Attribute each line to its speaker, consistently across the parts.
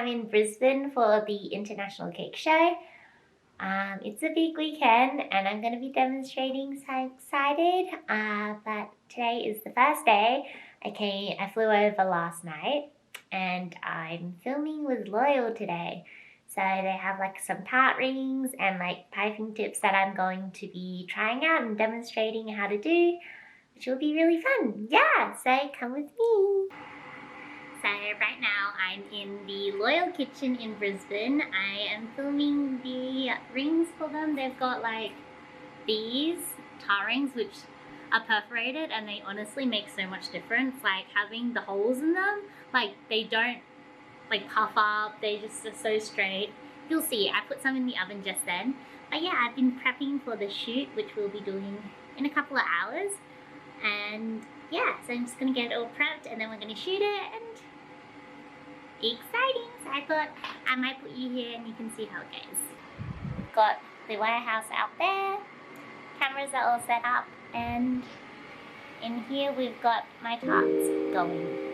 Speaker 1: I'm in Brisbane for the International Cake Show. It's a big weekend and I'm going to be demonstrating, so I'm excited. But today is the first day. I flew over last night and I'm filming with Loyal today. So they have like some tart rings and like piping tips that I'm going to be trying out and demonstrating how to do, which will be really fun. Yeah, so come with me. So right now I'm in the Loyal kitchen in Brisbane. I am filming the rings for them. They've got like these tart rings which are perforated and they honestly make so much difference. Like having the holes in them, like they don't like puff up, they just are so straight. You'll see, I put some in the oven just then. But yeah, I've been prepping for the shoot, which we'll be doing in a couple of hours. And yeah, so I'm just gonna get it all prepped and then we're gonna shoot it, and exciting. So I thought I might put you here and you can see how it goes. We've got the warehouse out there, cameras are all set up, and in here we've got my tarts going.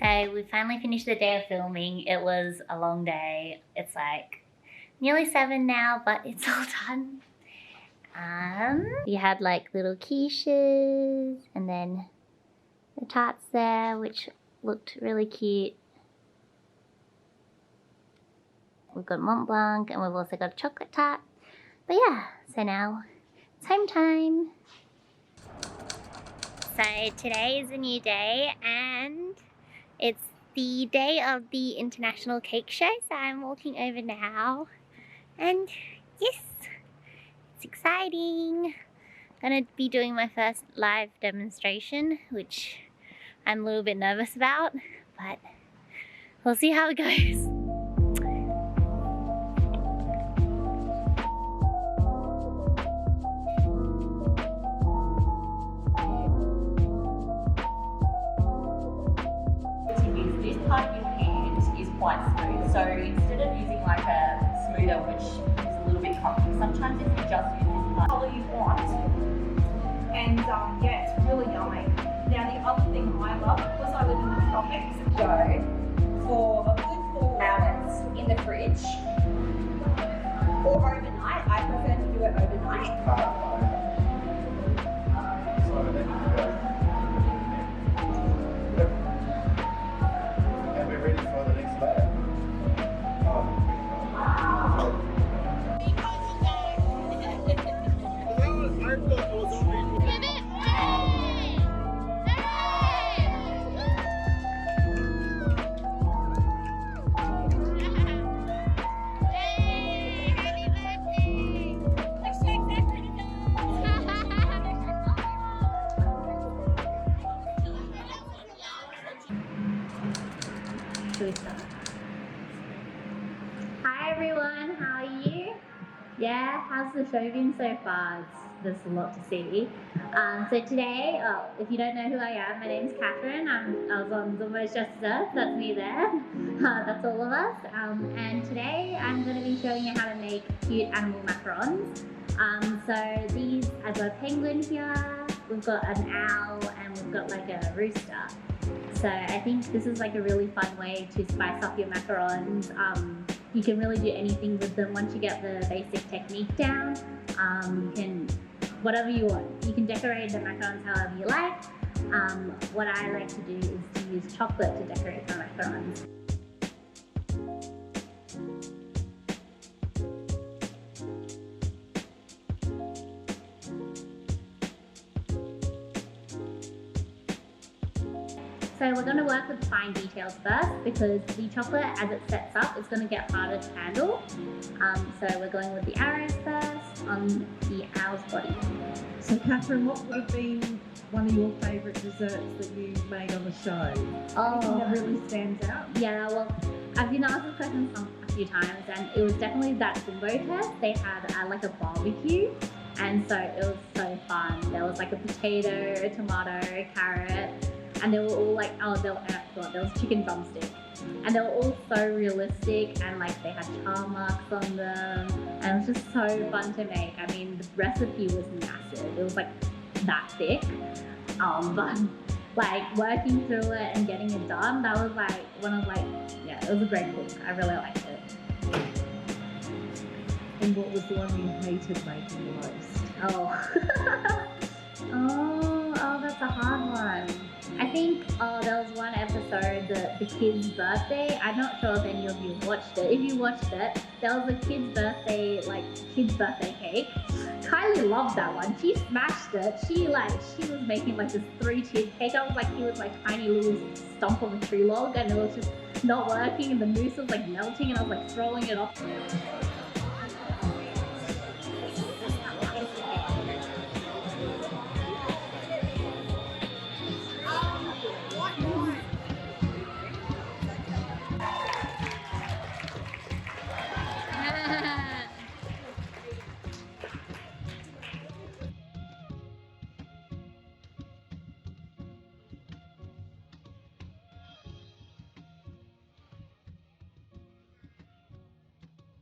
Speaker 1: So we finally finished the day of filming. It was a long day. It's like nearly 7 now, but it's all done. We had like little quiches and then the tarts there, which looked really cute. We've got mont blanc and we've also got a chocolate tart. But yeah, so now it's home time. So today is a new day and it's the day of the International Cake Show, so I'm walking over now, and yes, it's exciting. I'm gonna be doing my first live demonstration, which I'm a little bit nervous about, but we'll see how it goes.
Speaker 2: Quite smooth, so instead of using like a smoother which is a little bit clunky, sometimes if you just use this like colour you want, and yeah, it's really yummy. Now the other thing I love, because I live in the tropics, go for a good 4 hours in the fridge or overnight. I prefer to do it overnight.
Speaker 3: And we're ready for the next layer.
Speaker 1: Hi everyone, how are you? Yeah, how's the show been so far? There's a lot to see. So today, if you don't know who I am, my name's Catherine. I was on Zumbo's Desserts, that's me there. That's all of us. And today I'm going to be showing you how to make cute animal macarons. So these, I've got a penguin here, we've got an owl, and we've got like a rooster. So I think this is like a really fun way to spice up your macarons. You can really do anything with them once you get the basic technique down. You can, whatever you want. You can decorate the macarons however you like. What I like to do is to use chocolate to decorate my macarons. So we're going to work with fine details first, because the chocolate, as it sets up, is going to get harder to handle. So we're going with the arrows first on the owl's body.
Speaker 4: So Catherine, what would have been one of your favourite desserts that you made on the show? Anything that really stands out?
Speaker 1: Yeah, well, I've been asked this question a few times, and it was definitely that Zumbo test. They had like a barbecue, and so it was so fun. There was like a potato, a tomato, a carrot, and they were all like, there was chicken drumstick, and they were all so realistic, and like they had char marks on them, and it was just so fun to make. I mean, the recipe was massive. It was like that thick, but like working through it and getting it done, that was like it was a great book. I really liked it.
Speaker 4: And what was the one you hated making the most?
Speaker 1: Oh, that's a hard one. I think there was one episode, the kid's birthday. I'm not sure if any of you watched it. If you watched it, there was a kid's birthday cake. Kylie loved that one. She smashed it. She was making like this 3-tiered cake. I was like, he was my tiny little stump of a tree log, and it was just not working, and the mousse was like melting, and I was like throwing it off.